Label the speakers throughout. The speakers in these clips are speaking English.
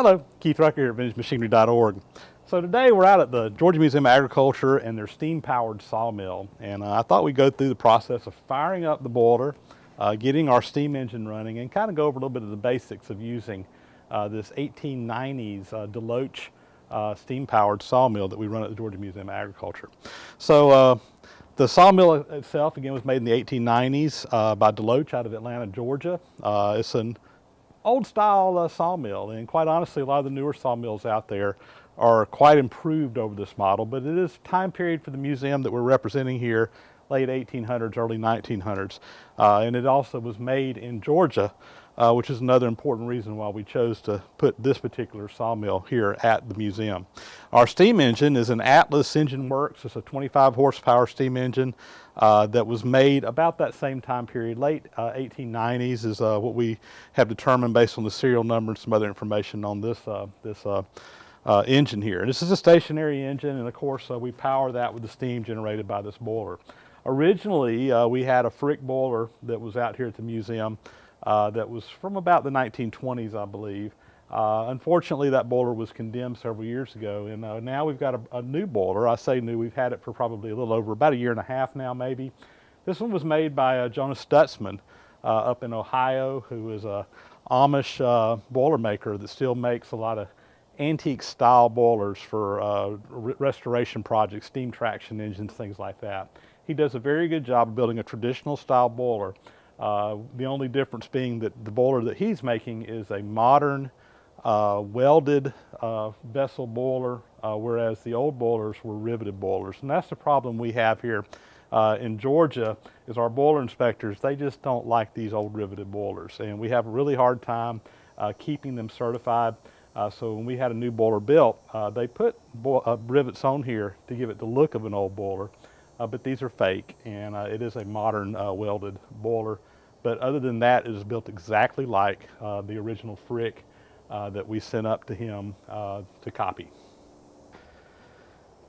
Speaker 1: Hello, Keith Rucker here at VintageMachinery.org. So today we're out at the Georgia Museum of Agriculture and their steam-powered sawmill, and I thought we'd go through the process of firing up the boiler, getting our steam engine running, and kind of go over a little bit of the basics of using this 1890's DeLoach steam-powered sawmill that we run at the Georgia Museum of Agriculture. So the sawmill itself, again, was made in the 1890's by DeLoach out of Atlanta, Georgia. It's an old-style sawmill, and quite honestly, a lot of the newer sawmills out there are quite improved over this model, but it is time period for the museum that we're representing here, late 1800s, early 1900s, and it also was made in Georgia, which is another important reason why we chose to put this particular sawmill here at the museum. Our steam engine is an Atlas Engine Works. It's a 25 horsepower steam engine that was made about that same time period. Late 1890s is what we have determined based on the serial number and some other information on this engine here. And this is a stationary engine, and of course we power that with the steam generated by this boiler. Originally we had a Frick boiler that was out here at the museum that was from about the 1920s, I believe. Unfortunately, that boiler was condemned several years ago, and now we've got a new boiler. I say new, we've had it for probably a little over about a year and a half now, maybe. This one was made by Jonas Stutzman up in Ohio, who is a Amish boiler maker that still makes a lot of antique style boilers for restoration projects, steam traction engines, things like that. He does a very good job of building a traditional style boiler. The only difference being that the boiler that he's making is a modern welded vessel boiler, whereas the old boilers were riveted boilers. And that's the problem we have here in Georgia, is our boiler inspectors, they just don't like these old riveted boilers, and we have a really hard time keeping them certified. So when we had a new boiler built, they put rivets on here to give it the look of an old boiler, but these are fake, and it is a modern welded boiler. But other than that, it is built exactly like the original Frick that we sent up to him to copy.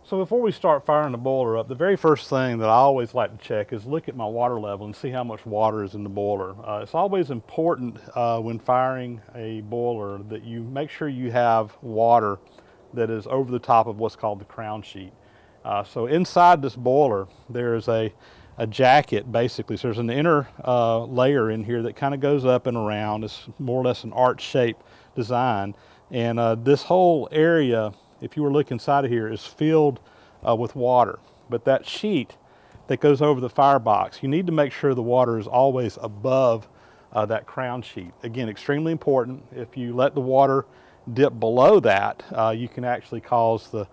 Speaker 1: So before we start firing the boiler up, the very first thing that I always like to check is look at my water level and see how much water is in the boiler. It's always important when firing a boiler that you make sure you have water that is over the top of what's called the crown sheet. So inside this boiler, there's a jacket, basically. So there's an inner layer in here that kind of goes up and around. It's more or less an arch-shaped design. And this whole area, if you were looking inside of here, is filled with water. But that sheet that goes over the firebox, you need to make sure the water is always above that crown sheet. Again, extremely important. If you let the water dip below that, you can actually cause the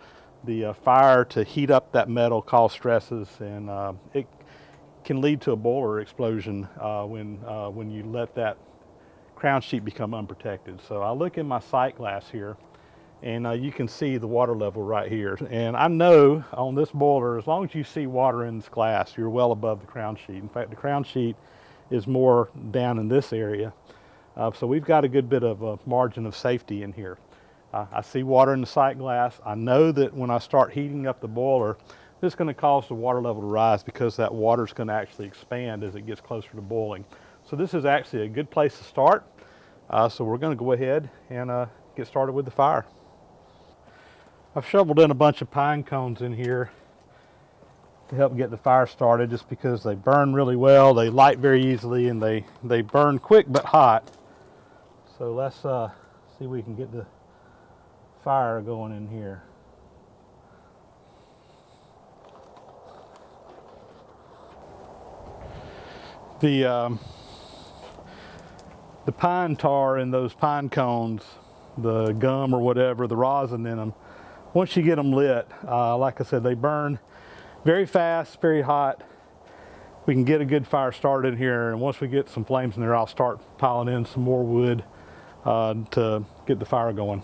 Speaker 1: fire to heat up that metal, cause stresses, and it can lead to a boiler explosion when you let that crown sheet become unprotected. So I look in my sight glass here, and you can see the water level right here. And I know on this boiler, as long as you see water in this glass, you're well above the crown sheet. In fact, the crown sheet is more down in this area. So we've got a good bit of a margin of safety in here. I see water in the sight glass. I know that when I start heating up the boiler, this is going to cause the water level to rise because that water is going to actually expand as it gets closer to boiling. So this is actually a good place to start. So we're going to go ahead and get started with the fire. I've shoveled in a bunch of pine cones in here to help get the fire started, just because they burn really well, they light very easily, and they burn quick but hot. So let's see if we can get the fire going in here. The pine tar in those pine cones, the gum or whatever, the rosin in them, once you get them lit, like I said, they burn very fast, very hot. We can get a good fire started in here, and once we get some flames in there, I'll start piling in some more wood to get the fire going.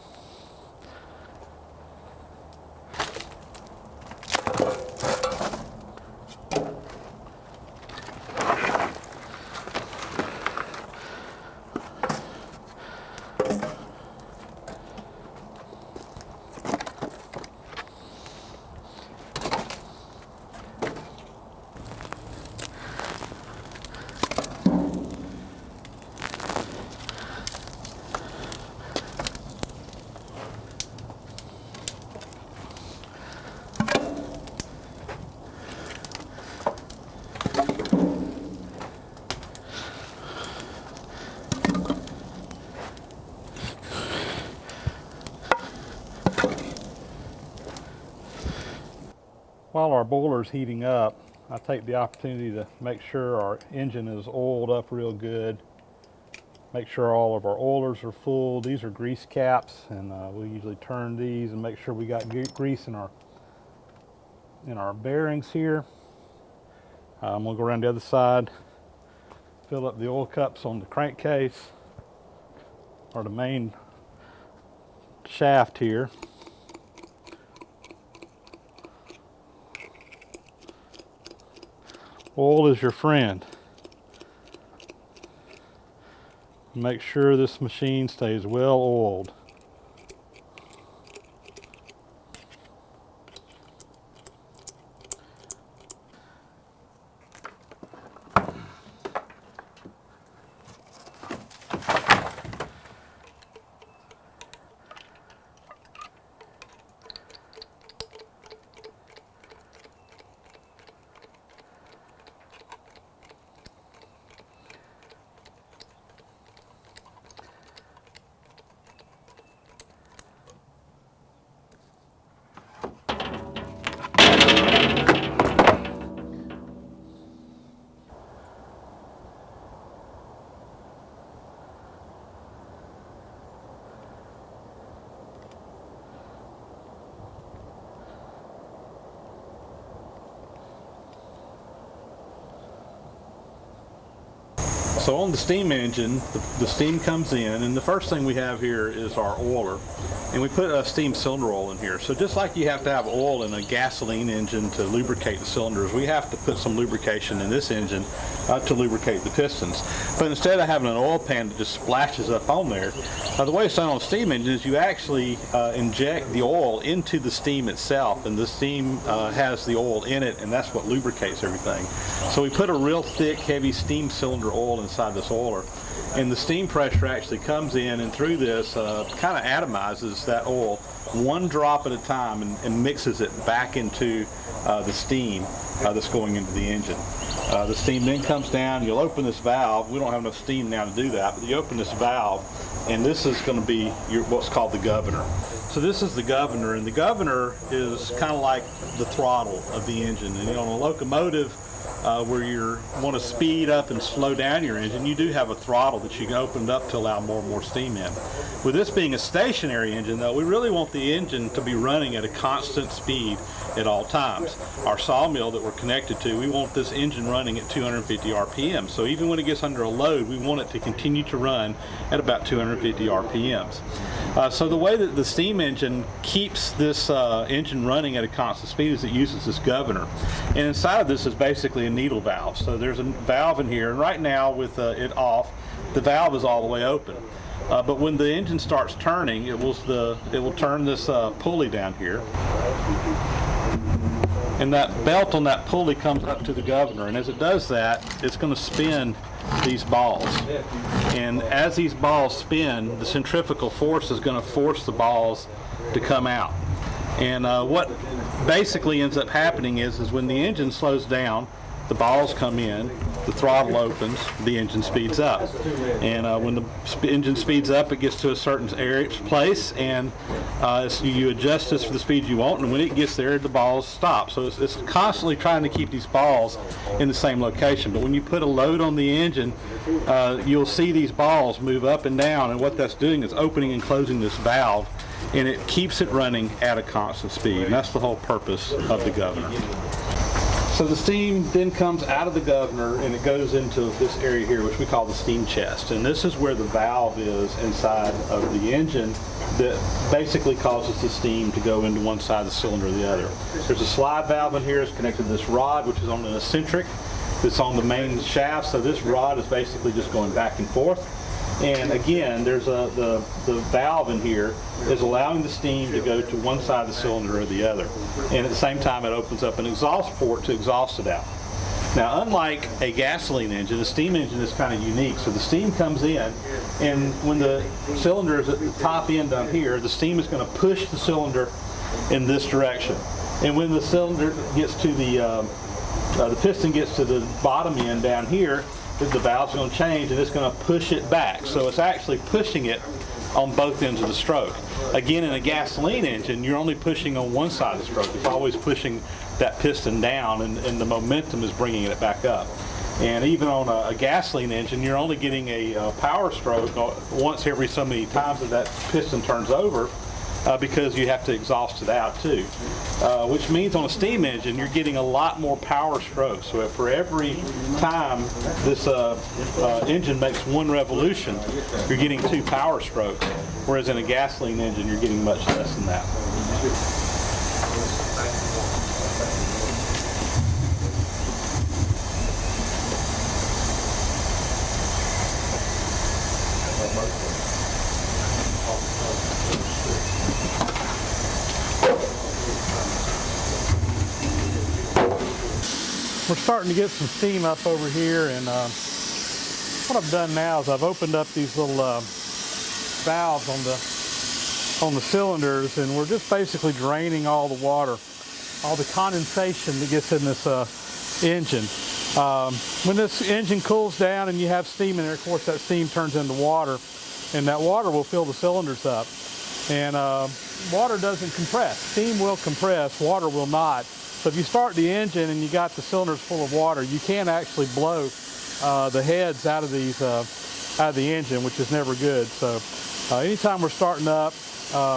Speaker 1: while our boiler is heating up, I take the opportunity to make sure our engine is oiled up real good. Make sure all of our oilers are full. These are grease caps, and we usually turn these and make sure we got grease in our bearings here. I'm gonna go around the other side, fill up the oil cups on the crankcase, or the main shaft here. Oil is your friend. Make sure this machine stays well oiled. So on the steam engine, the steam comes in, and the first thing we have here is our oiler, and we put a steam cylinder oil in here. So just like you have to have oil in a gasoline engine to lubricate the cylinders, we have to put some lubrication in this engine to lubricate the pistons. But instead of having an oil pan that just splashes up on there, the way it's done on a steam engine is you actually inject the oil into the steam itself, and the steam has the oil in it, and that's what lubricates everything. So we put a real thick, heavy steam cylinder oil inside this oiler, and the steam pressure actually comes in and through this kind of atomizes that oil one drop at a time and mixes it back into the steam that's going into the engine. The steam then comes down. You'll open this valve. We don't have enough steam now to do that, but you open this valve, and this is going to be what's called the governor. So this is the governor, and the governor is kind of like the throttle of the engine. And on a locomotive, where you want to speed up and slow down your engine, you do have a throttle that you can open up to allow more and more steam in. With this being a stationary engine, though, we really want the engine to be running at a constant speed at all times. Our sawmill that we're connected to, we want this engine running at 250 RPM. So even when it gets under a load, we want it to continue to run at about 250 RPMs. So the way that the steam engine keeps this engine running at a constant speed is it uses this governor. And inside of this is basically a needle valve. So there's a valve in here, and right now with it off, the valve is all the way open. But when the engine starts turning, it will turn this pulley down here. And that belt on that pulley comes up to the governor, and as it does that, it's going to spin these balls. And as these balls spin, the centrifugal force is going to force the balls to come out. And what basically ends up happening is when the engine slows down, the balls come in, the throttle opens, the engine speeds up. And when the engine speeds up, it gets to a certain place, and so you adjust this for the speed you want, and when it gets there, the balls stop. So it's constantly trying to keep these balls in the same location. But when you put a load on the engine, you'll see these balls move up and down, and what that's doing is opening and closing this valve, and it keeps it running at a constant speed. And that's the whole purpose of the governor. So the steam then comes out of the governor and it goes into this area here, which we call the steam chest. And this is where the valve is inside of the engine that basically causes the steam to go into one side of the cylinder or the other. There's a slide valve in here. It's connected to this rod, which is on an eccentric that's on the main shaft. So this rod is basically just going back and forth. And again, there's the valve in here is allowing the steam to go to one side of the cylinder or the other. And at the same time, it opens up an exhaust port to exhaust it out. Now, unlike a gasoline engine, a steam engine is kind of unique. So the steam comes in, and when the cylinder is at the top end down here, the steam is going to push the cylinder in this direction. And when the cylinder gets to the piston gets to the bottom end down here, the valve's going to change and it's going to push it back. So it's actually pushing it on both ends of the stroke. Again, in a gasoline engine, you're only pushing on one side of the stroke. It's always pushing that piston down, and the momentum is bringing it back up. And even on a gasoline engine, you're only getting a power stroke once every so many times that piston turns over, because you have to exhaust it out too. Which means on a steam engine, you're getting a lot more power strokes. So for every time this engine makes one revolution, you're getting 2 power strokes. Whereas in a gasoline engine, you're getting much less than that. We're starting to get some steam up over here, and what I've done now is I've opened up these little valves on the cylinders, and we're just basically draining all the water, all the condensation that gets in this engine. When this engine cools down and you have steam in there, of course that steam turns into water, and that water will fill the cylinders up. And water doesn't compress. Steam will compress, water will not. So if you start the engine and you got the cylinders full of water, you can't actually blow the heads out of these out of the engine, which is never good. So anytime we're starting up,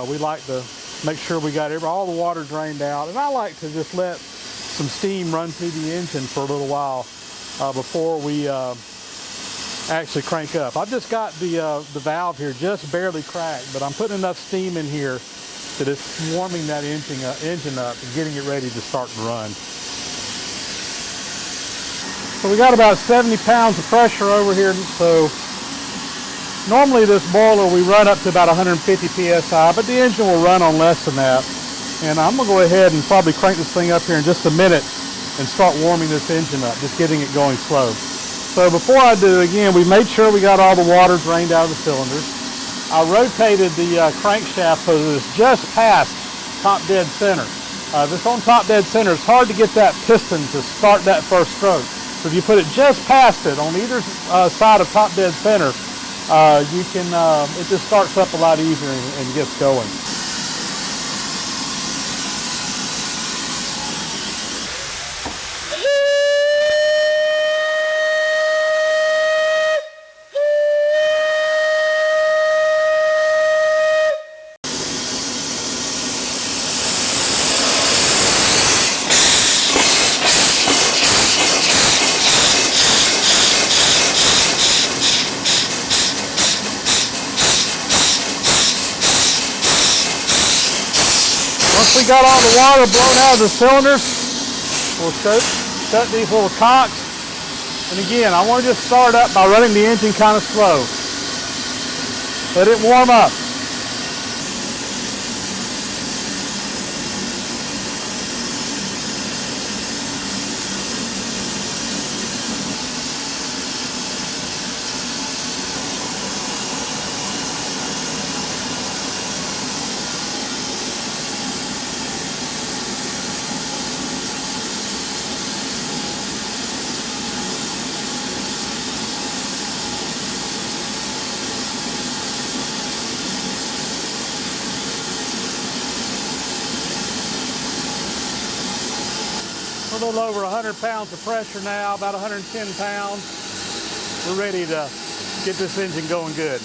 Speaker 1: we like to make sure we got all the water drained out, and I like to just let some steam run through the engine for a little while before we actually crank up. I've just got the valve here just barely cracked, but I'm putting enough steam in here that it's warming that engine up and getting it ready to start and run. So we got about 70 pounds of pressure over here. So normally this boiler we run up to about 150 psi, but the engine will run on less than that. And I'm gonna go ahead and probably crank this thing up here in just a minute and start warming this engine up, just getting it going slow. So before I do, again, we made sure we got all the water drained out of the cylinders. I rotated the crankshaft so that it's just past top dead center. If it's on top dead center, it's hard to get that piston to start that first stroke. So if you put it just past it on either side of top dead center, you can it just starts up a lot easier and gets going. Once we got all the water blown out of the cylinders, we'll shut these little cocks. And again, I want to just start up by running the engine kind of slow. Let it warm up. A little over 100 pounds of pressure now, about 110 pounds. We're ready to get this engine going good.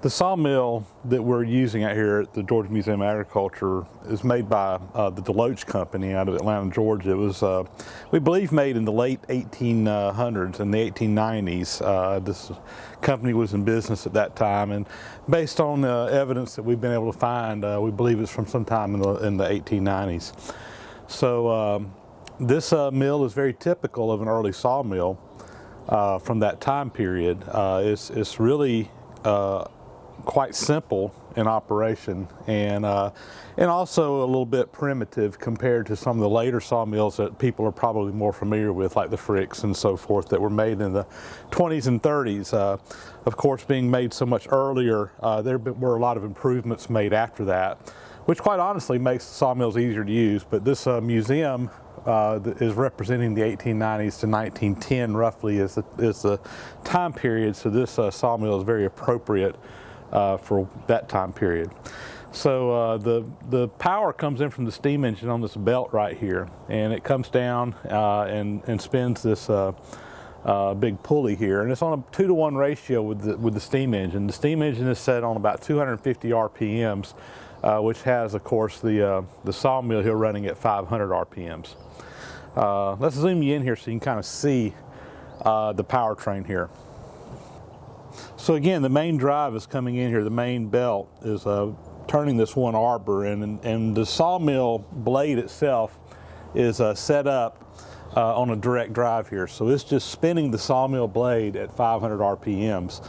Speaker 1: The sawmill that we're using out here at the Georgia Museum of Agriculture is made by the DeLoach company out of Atlanta, Georgia. It was, we believe, made in the late 1800s and the 1890s. This company was in business at that time, and based on the evidence that we've been able to find, we believe it's from sometime in the 1890s. So this mill is very typical of an early sawmill from that time period. It's really quite simple in operation, and also a little bit primitive compared to some of the later sawmills that people are probably more familiar with, like the Fricks and so forth, that were made in the 20s and 30s. Of course, being made so much earlier, there were a lot of improvements made after that, which quite honestly makes the sawmills easier to use. But this museum is representing the 1890s to 1910 roughly is the time period, so this sawmill is very appropriate for that time period. So the power comes in from the steam engine on this belt right here, and it comes down and spins this big pulley here, and it's on a 2-to-1 ratio with the steam engine. The steam engine is set on about 250 RPMs, which has, of course, the sawmill here running at 500 RPMs. Let's zoom you in here so you can kind of see the powertrain here. So again, the main drive is coming in here. The main belt is turning this one arbor, and the sawmill blade itself is set up on a direct drive here. So it's just spinning the sawmill blade at 500 RPMs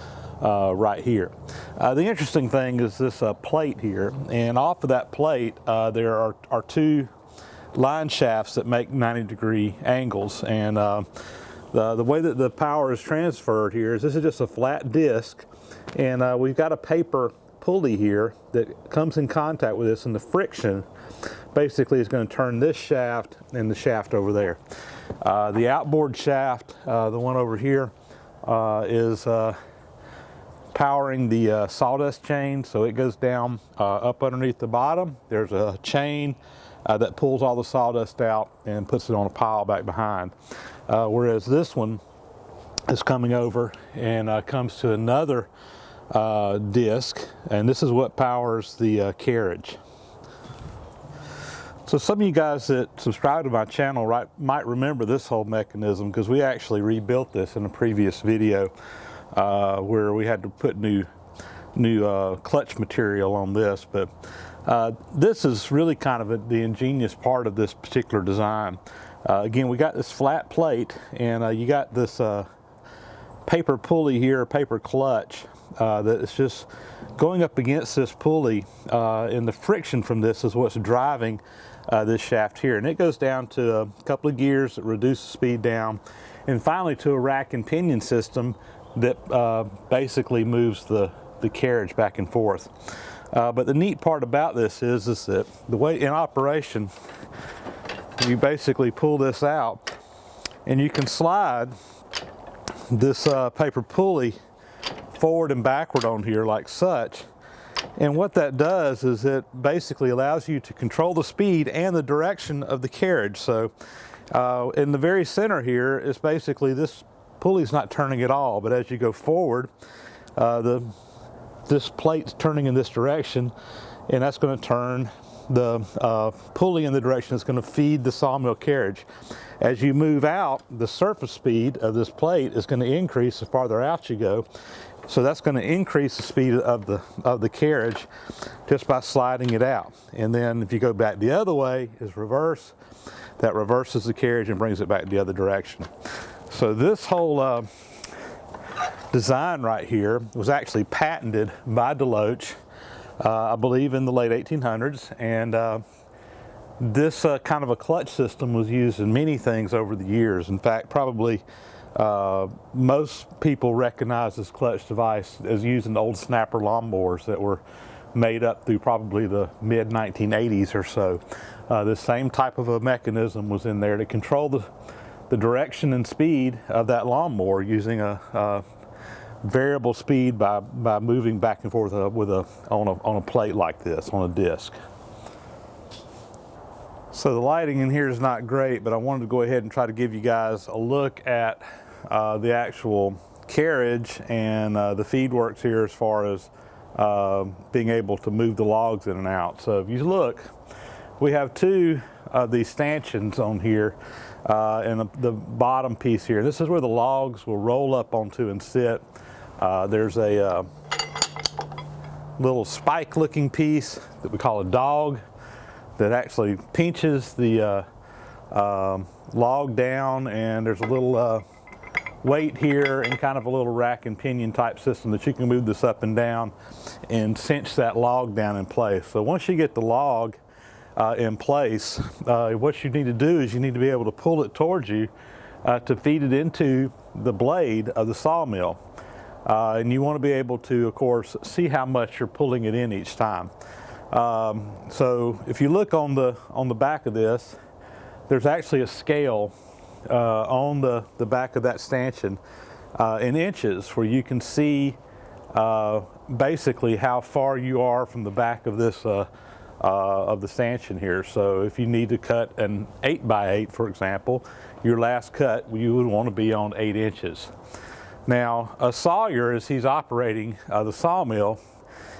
Speaker 1: right here. The interesting thing is this plate here, and off of that plate there are two line shafts that make 90-degree angles, and the way that the power is transferred here is this is just a flat disc, and we've got a paper pulley here that comes in contact with this, and the friction basically is going to turn this shaft and the shaft over there. The outboard shaft, the one over here, is powering the sawdust chain, so it goes down up underneath the bottom. There's a chain that pulls all the sawdust out and puts it on a pile back behind. Whereas this one is coming over and comes to another disc, and this is what powers the carriage. So some of you guys that subscribe to my channel might remember this whole mechanism, because we actually rebuilt this in a previous video where we had to put new clutch material on this. But this is really kind of the ingenious part of this particular design. Again, we got this flat plate, and you got this paper pulley here, paper clutch, that is just going up against this pulley, and the friction from this is what's driving this shaft here. And it goes down to a couple of gears that reduce the speed down, and finally to a rack and pinion system that basically moves the carriage back and forth. But the neat part about this is that the way in operation, you basically pull this out, and you can slide this paper pulley forward and backward on here like such. And what that does is it basically allows you to control the speed and the direction of the carriage. So in the very center here is basically this pulley's not turning at all, but as you go forward, this plate's turning in this direction, and that's going to turn the pulley in the direction that's going to feed the sawmill carriage. As you move out, the surface speed of this plate is going to increase the farther out you go. So that's going to increase the speed of the carriage just by sliding it out. And then if you go back the other way is reverse. That reverses the carriage and brings it back the other direction. So this whole design right here was actually patented by DeLoach, I believe in the late 1800s, and this kind of a clutch system was used in many things over the years. In fact, probably most people recognize this clutch device as using old snapper lawnmowers that were made up through probably the mid 1980s or so. This same type of a mechanism was in there to control the direction and speed of that lawnmower using a variable speed by moving back and forth on a plate like this, on a disc. So the lighting in here is not great, but I wanted to go ahead and try to give you guys a look at the actual carriage and the feed works here as far as being able to move the logs in and out. So if you look, we have two of these stanchions on here and the bottom piece here. This is where the logs will roll up onto and sit. There's a little spike looking piece that we call a dog that actually pinches the log down, and there's a little weight here and kind of a little rack and pinion type system that you can move this up and down and cinch that log down in place. So once you get the log in place, what you need to do is you need to be able to pull it towards you to feed it into the blade of the sawmill. And you want to be able to, of course, see how much you're pulling it in each time. So if you look on the back of this, there's actually a scale on the back of that stanchion in inches, where you can see basically how far you are from the back of this of the stanchion here. So if you need to cut an 8x8, for example, your last cut, you would want to be on 8 inches. Now, a sawyer, as he's operating the sawmill,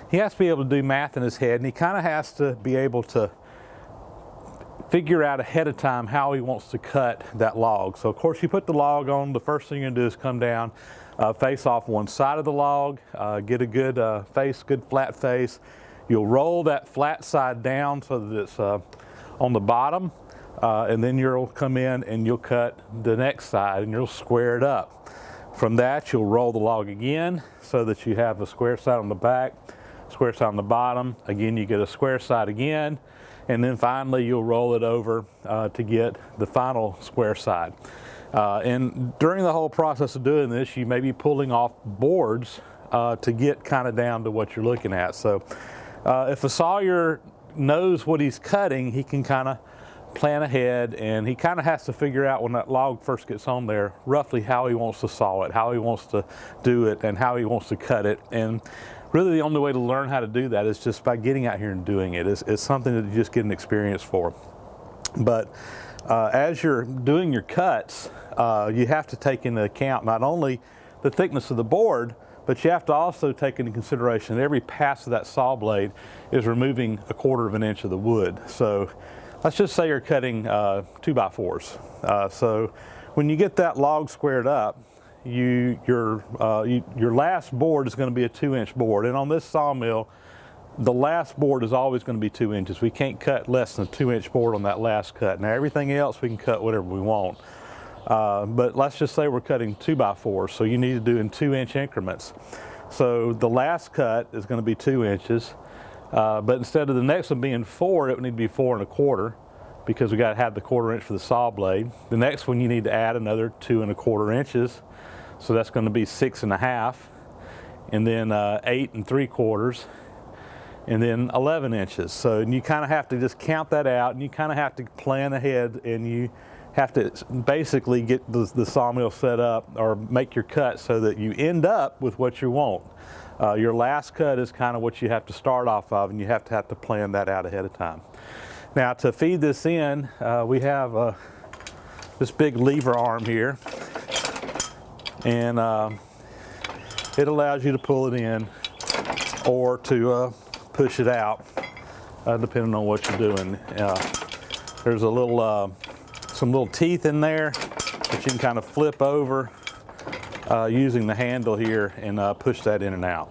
Speaker 1: he has to be able to do math in his head, and he kind of has to be able to figure out ahead of time how he wants to cut that log. So of course you put the log on, the first thing you're gonna do is come down, face off one side of the log, get a good good flat face. You'll roll that flat side down so that it's on the bottom, and then you'll come in and you'll cut the next side and you'll square it up. From that, you'll roll the log again so that you have a square side on the back, square side on the bottom. Again, you get a square side again, and then finally you'll roll it over to get the final square side. And during the whole process of doing this, you may be pulling off boards to get kind of down to what you're looking at. So if a sawyer knows what he's cutting, he can kind of plan ahead, and he kind of has to figure out when that log first gets on there roughly how he wants to saw it, how he wants to do it, and how he wants to cut it. And really the only way to learn how to do that is just by getting out here and doing it. It's something that you just get an experience for. But as you're doing your cuts, you have to take into account not only the thickness of the board, but you have to also take into consideration that every pass of that saw blade is removing 1/4 of an inch of the wood. So let's just say you're cutting 2x4s. So when you get that log squared up, your last board is going to be a 2-inch board, and on this sawmill, the last board is always going to be 2 inches. We can't cut less than a 2-inch board on that last cut. Now everything else we can cut whatever we want, but let's just say we're cutting 2x4s, so you need to do in 2-inch increments. So the last cut is going to be 2 inches, but instead of the next one being 4, it would need to be 4 1/4, because we got to have the 1/4 inch for the saw blade. The next one you need to add another 2 1/4 inches. So that's going to be 6 1/2, and then 8 3/4, and then 11 inches. So you kind of have to just count that out, and you kind of have to plan ahead, and you have to basically get the sawmill set up or make your cut so that you end up with what you want. Your last cut is kind of what you have to start off of, and you have to plan that out ahead of time. Now to feed this in, we have this big lever arm here, and it allows you to pull it in or to push it out, depending on what you're doing. There's a little some little teeth in there that you can kind of flip over using the handle here and push that in and out.